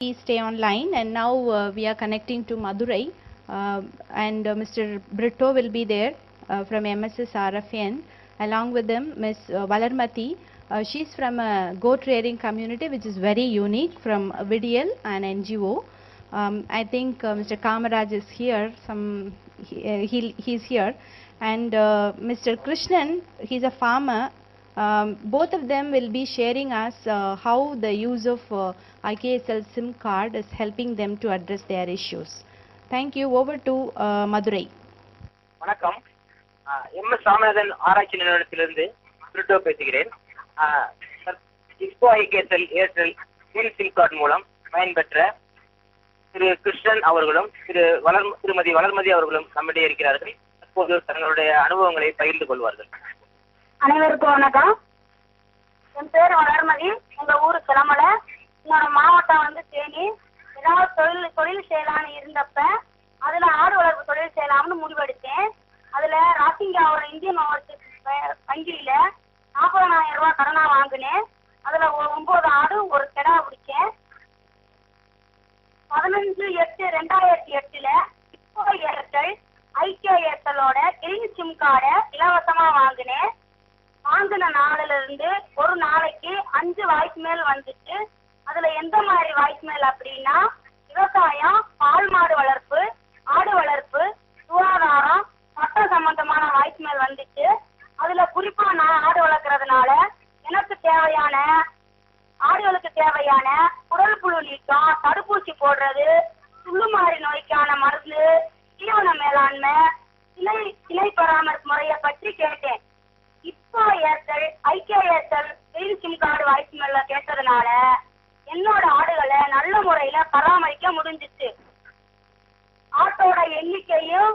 Please stay online, and now we are connecting to Madurai, and Mr. Brito will be there from MSS RFN. Along with them, Ms. Valarmati. She's from a goat rearing community which is very unique from VDL and NGO. I think Mr. Kamaraj is here. He's here, and Mr. Krishnan, he's a farmer. Both of them will be sharing us how the use of IKSL SIM card is helping them to address their issues. Thank you. Over to Madurai. வணக்கம். MS Saminathan ஆராய்ச்சி நிறுவனத்திலிருந்து பிரிட்டோ பேசுகிறேன். IKSL Airtel sim card மூலம் பயன்பெற்ற திரு கிருஷ்ணன் அவர்களும் திருமதி வளர்மதி அவர்களும் நம்மிடையே இருக்கிறார்கள். அப்போது தங்களுடைய அனுபவங்களை பகிர்ந்து கொள்வார்கள். அனைவருக்கும் வணக்கம். என் பேர் வளர்மதி. எங்க ஊரு கிளம்பல. என்னோட மாவட்டம் வந்து தேனி. ஏதாவது தொழில் செய்யலான்னு இருந்தப்ப அதுல ஆடு வளர்ப்பு தொழில் செய்யலாம்னு முடிவெடுத்தேன். அதுல ராசிங்காவோட இந்தியன் வங்கியில 40,000 ரூபாய் கடனா வாங்கினேன். அதுல 9 ஆடு ஒரு கிடா பிடிச்சேன். 15/8/2008 இப்போ ஏர்டெல் ஐக்கியேசலோட கிரீன் சிம் கார்டை இலவசமா வாங்கினேன். வாங்கின நாளில இருந்து ஒரு நாளைக்கு 5 வாய்ஸ் மேல் வந்துச்சு. அதுல எந்த மாதிரி வாய்ஸ் மேல் அப்படின்னா விவசாயம், பால் மாடு வளர்ப்பு, ஆடு வளர்ப்பு, சுகாதாரம், சட்ட சம்பந்தமான வாய்ஸ் மேல் வந்துச்சு. அதுல குறிப்பா நான் ஆடு வளர்க்கறதுனால எனக்கு தேவையான ஆடுகளுக்கு தேவையான குடல் புழு நீக்கம், தடுப்பூசி போடுறது, துள்ளுமாறி நோய்க்கான மருந்து, தீவன மேலாண்மை, சினை பராமரிப்பு முறையை பற்றி கேட்டேன். இப்போ ஏர்டெல் ஐக்கியேசல் கிரீன் சிம் கார்டு வாய்ஸ் மேல கேட்டதுனால என்னோட ஆடுகளை நல்ல முறையில பராமரிக்க முடிஞ்சிச்சு. ஆட்டோட எண்ணிக்கையும்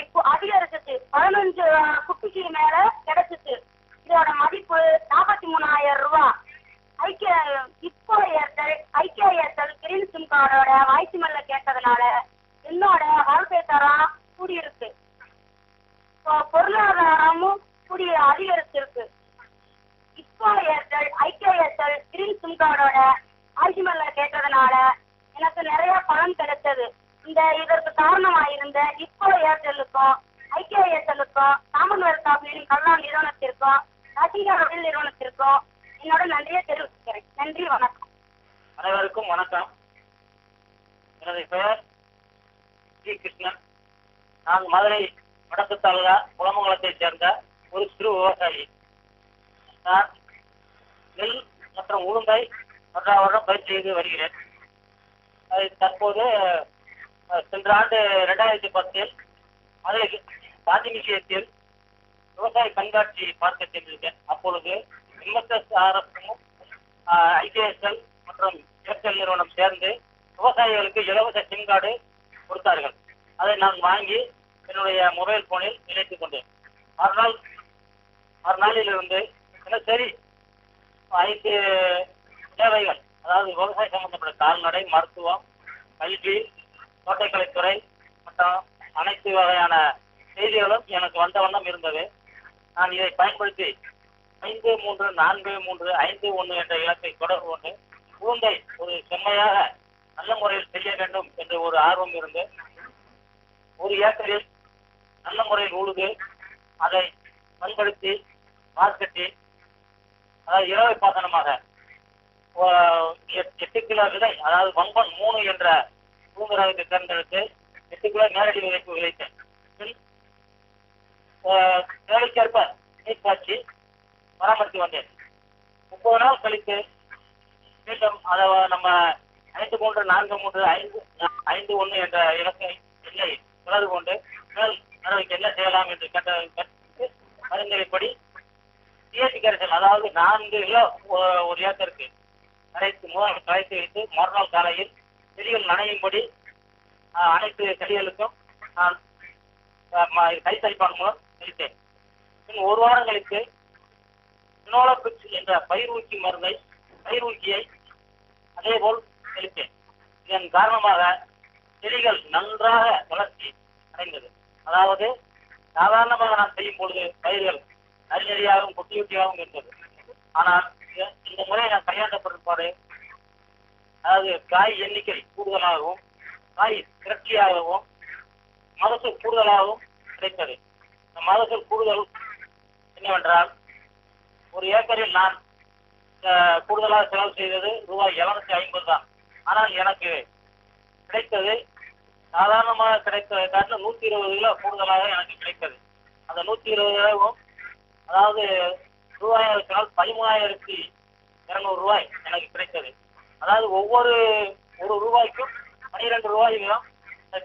இப்போ அதிகரிச்சிச்சு. 15 குட்டிக்கு மேல கிடைச்சிச்சு. இதோட மதிப்பு 43,000 ரூபாய். இப்போ ஏர்டெல் ஐக்கியேசல் கிரீன் சிம் கார்டோட வாய்ஸ் மேல கேட்டதுனால என்னோட வாழ்க்கை தரம் கூடியிருக்கு. பொருளாதாரமும் கூடிய அதிகரிச்சிருக்கு. இப்போ ஏர்டெல் ஐக்கியேசல் கிரீன் சிம் கார்டோட வாய்ஸ் மேல கேட்டதுனால எனக்கு நிறைய பலன் கிடைச்சது. இதற்கு காரணமாயிருந்த இப்போ ஏர்டெல்லுக்கும் ஐக்கியேசலுக்கும் காமன்வெல்த் ஆஃப் கல்லா நிறுவனத்திற்கும் ராசிகா நிறுவனத்திற்கும் என்னோட நன்றியை தெரிவிக்கிறேன். நன்றி, வணக்கம். அனைவருக்கும் வணக்கம். எனது பெயர் ஜி கிருஷ்ணன். நான் மதுரை வடக்கு தாலுகா குளமங்கலத்தை சேர்ந்த ஒரு சிறு விவசாயி. நான் நெல் மற்றும் உளுந்தை வருடம் பயிர் செய்து வருகிறேன். தற்போது சென்ற ஆண்டு 2010 மதுரை காந்தி மியூசியத்தில் விவசாய கண்காட்சி பார்க்க சென்றிருக்கேன். அப்பொழுது MSSRF ஐக்கியேசல் மற்றும் ஏர்டெல் நிறுவனம் சேர்ந்து விவசாயிகளுக்கு இலவச சிம் கார்டு கொடுத்தார்கள். அதை நான் வாங்கி என்னுடைய மொபைல் போனில் இணைத்துக் கொண்டேன். மறுநாளிலிருந்து தினசரி 5 சேவைகள், அதாவது விவசாய சம்பந்தப்பட்ட கால்நடை, மருத்துவம், கல்வி, தோட்டக்கலைத்துறை மற்றும் அனைத்து வகையான செய்திகளும் எனக்கு வந்த வண்ணம் இருந்தது. நான் இதை பயன்படுத்தி 534351 என்ற இலக்கை தொடர்பு கொண்டு உளுந்தை ஒரு செம்மையாக நல்ல முறையில் செய்ய வேண்டும் என்ற ஒரு ஆர்வம் இருந்து ஒரு ஏக்கரில் நல்ல முறையில் உழுது அதை பண்படுத்தி மார்க்கெட்டில், அதாவது இரவை பாசனமாக 8 கிலோ விதை, அதாவது வம்பன் 3 என்ற உளுந்து ரகத்தை தேர்ந்தெடுத்து 8 கிலோ நேரடி விதைப்பு விளைத்தேன். தேவைக்கேற்ப நீர் காட்சி பராமரித்து வந்தேன். 30 நாள் கழித்து மீண்டும் அதை நம்ம 53435551 என்ற இலக்கை எண்ணை தொடர்பு கொண்டு மேல் நடவடிக்கை என்ன செய்யலாம் என்று கேட்ட பரிந்துரைப்படி சிஎஸ்சி கரைசல், அதாவது 4 கிலோ ஒரு ஏக்கருக்கு கரைத்து வைத்து மறுநாள் காலையில் செடிகள் நனையும்படி அனைத்து செடிகளுக்கும் நான் கைத்தறிப்பான் மூலம் தெளித்தேன். பின் 1 வாரம் கழித்து பினோலபிக்ஸ் என்ற பயிரூக்கியை அதேபோல் தெளித்தேன். இதன் காரணமாக செடிகள் நன்றாக வளர்ச்சி அடைந்தது. அதாவது சாதாரணமாக நான் செய்யும் பொழுது பயிர்கள் நரிநரியாகவும் குட்டியாகவும் இருந்தது. ஆனால் இந்த முறை நான் கையாண்ட பிற்பாடு அதாவது காய் எண்ணிக்கை கூடுதலாகவும் காய் திரட்சியாகவும் மகசூல் கூடுதலாகவும் கிடைத்தது. இந்த மகசூல் கூடுதல் என்னவென்றால், ஒரு ஏக்கரில் நான் கூடுதலாக செலவு செய்தது ரூபாய் 750 தான். ஆனால் எனக்கு கிடைத்தது சாதாரணமாக கிடைத்ததை காட்டிலும் 120 கிலோ கூடுதலாக எனக்கு கிடைத்தது. அந்த 120 கிலோவும் அதாவது ரூபாய் 13,200 ரூபாய் எனக்கு கிடைத்தது. அதாவது ஒவ்வொரு ரூபாய்க்கும் 12 ரூபாய் வீதம்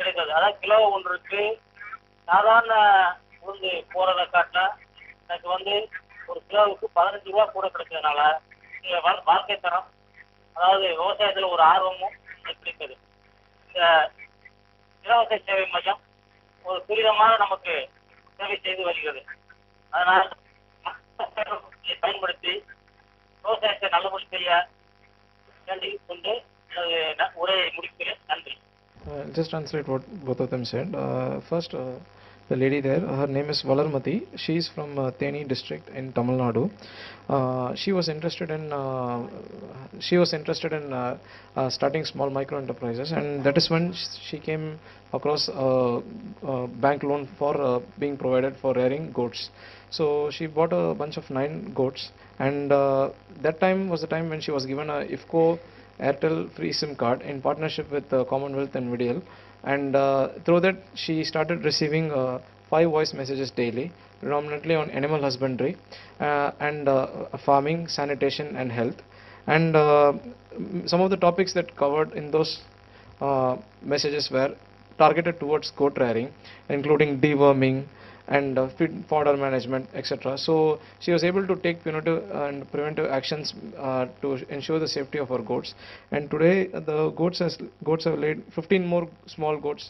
கிடைத்தது. அதாவது கிலோ ஒன்றுக்கு சாதாரண உளுந்து போறதை காட்ட எனக்கு ஒரு கிலோவுக்கு 15 ரூபாய் கூட கிடைச்சதுனால வாழ்க்கை தரம், அதாவது விவசாயத்துல ஒரு ஆர்வமும் கிடைத்தது. இந்த இலவச சேவை மையம் ஒரு துரிதமாக நமக்கு சேவை செய்து வருகிறது. அதனால் பயன்படுத்தி விவசாயத்தை நல்லபடி செய்ய வேண்டி கொண்டு உரையை முடிக்கிறேன். நன்றி. I'll just translate what both of them said. First, the lady there, her name is Valarmati. She is from Theni district in Tamil Nadu. She was interested in starting small micro enterprises, and that is when she came across a bank loan for being provided for rearing goats. So she bought a bunch of 9 goats, and that time was the time when she was given a IFCO Airtel free SIM card in partnership with Commonwealth and Videal, and through that she started receiving 5 voice messages daily, predominantly on animal husbandry and farming, sanitation and health. And some of the topics that covered in those messages were targeted towards goat rearing, including deworming and feed fodder management, etc. So she was able to take punitive and preventive actions to ensure the safety of our goats. And today the goats have laid 15 more small goats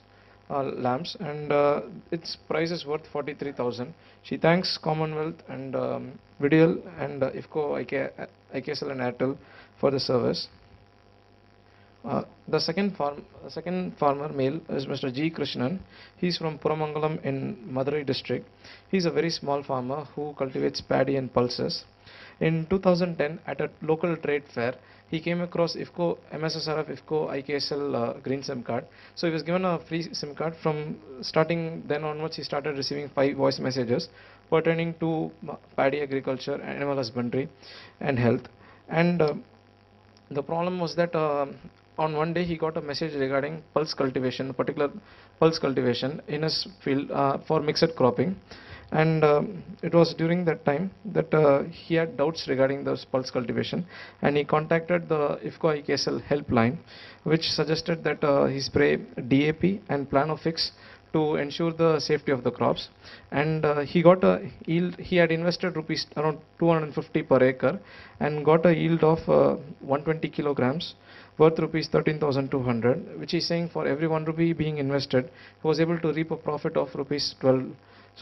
lambs, and its price is worth 43,000. She thanks Commonwealth and Videal and IFCO, IKSL and Airtel for the service. The second farmer male is Mr. G. Krishnan. He is from Puramangalam in Madurai district. He is a very small farmer who cultivates paddy and pulses. In 2010, at a local trade fair, he came across IFCO, MSSRF IFCO IKSL green SIM card. So he was given a free SIM card. From starting then onwards, he started receiving 5 voice messages pertaining to paddy agriculture, animal husbandry and health. And the problem was that on one day he got a message regarding pulse cultivation, particular pulse cultivation in his field for mixed cropping, and it was during that time that he had doubts regarding those pulse cultivation, and he contacted the IFCO IKSL helpline, which suggested that he spray DAP and Planofix to ensure the safety of the crops. And he got a yield. He had invested rupees around 250 per acre and got a yield of 120 kilograms worth rupees 13,200, which is saying for every 1 rupee being invested, he was able to reap a profit of rupees 12.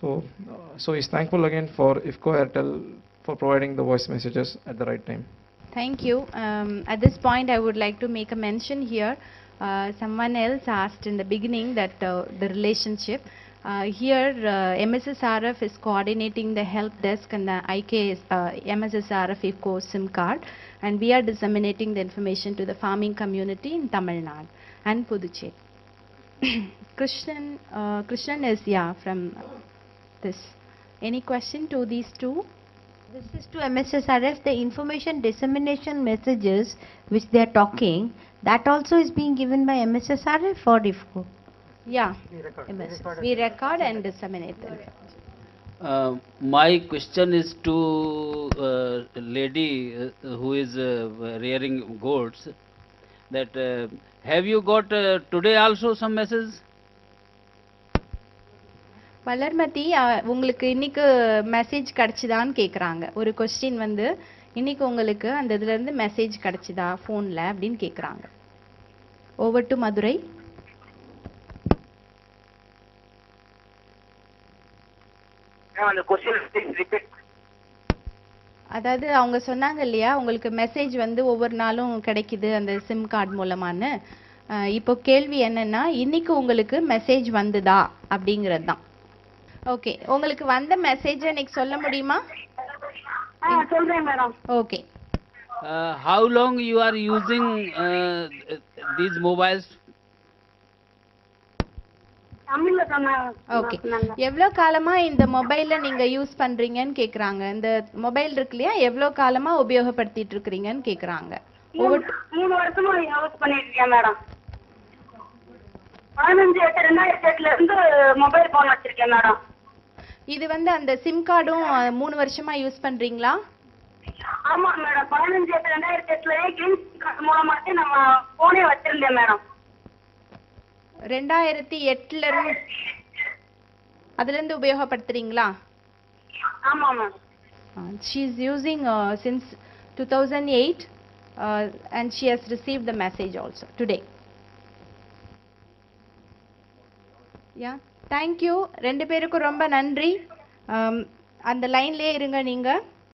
So he's thankful again for IFCO Airtel for providing the voice messages at the right time. Thank you. At this point, I would like to make a mention here. Someone else asked in the beginning that the relationship. Here, MSSRF is coordinating the help desk and the MSSRF IFCO SIM card, and we are disseminating the information to the farming community in Tamil Nadu and Puducherry. Krishnan is from this. Any question to these two? This is to MSSRF, the information dissemination messages which they are talking, that also is being given by MSSRF or IFCO? Yeah, we record and disseminate them. My question is to lady who is rearing goats, that have you got today also some messages? Valarmathi, உங்களுக்கு இன்னைக்கு message கிடைச்சதான்னு கேட்குறாங்க. ஒரு question இன்னைக்கு உங்களுக்கு அந்த இதுலேருந்து message கிடைச்சதா ஃபோனில் அப்படின்னு கேட்குறாங்க. Over to Madurai. அதாவது அவங்க சொன்னாங்க இல்லையா, உங்களுக்கு மெசேஜ் ஒவ்வொரு நாளும் கிடைக்குது அந்த சிம் கார்டு மூலமான்னு. இப்போ கேள்வி என்னன்னா, இன்னைக்கு உங்களுக்கு மெசேஜ் வந்துதா அப்படிங்கிறது தான். ஓகே, உங்களுக்கு வந்த மெசேஜ் இன்னைக்கு சொல்ல முடியுமா? சொல்றேன் madam. Okay. how long you are using these mobiles? தமிழ்ல ஓகே, சொன்னாங்க. எவ்வளோ காலமா இந்த மொபைலை நீங்க யூஸ் பண்றீங்கன்னு கேக்குறாங்க. இந்த மொபைல் இருக்கு இல்லையா, எவ்வளோ காலமா உபயோகப்படுத்திட்டு இருக்கிறீங்கன்னு கேக்குறாங்க. 3 வருஷமா யூஸ் பண்ணிட்டு இருக்கேன் மேடம். 15/8/2008 இருந்து மொபைல் போன் வச்சிருக்கேன் மேடம். இது வந்து அந்த சிம் கார்டும் 3 வருஷமா யூஸ் பண்றீங்களா? ஆமா மேடம், 15/8/2008 கிரீன் சிம் கார்டு மூலமாட்டி நம்ம போனே வச்சிருந்தேன் மேடம். 2008ல இருந்து அதுல இருந்து உபயோகப்படுத்துறீங்களா? ஆமா madam. She is using since 2008 and she has received the message also today. Yeah, thank you. ரெண்டு பேருக்கும் ரொம்ப நன்றி. அந்த லைன்லயே இருங்க நீங்க.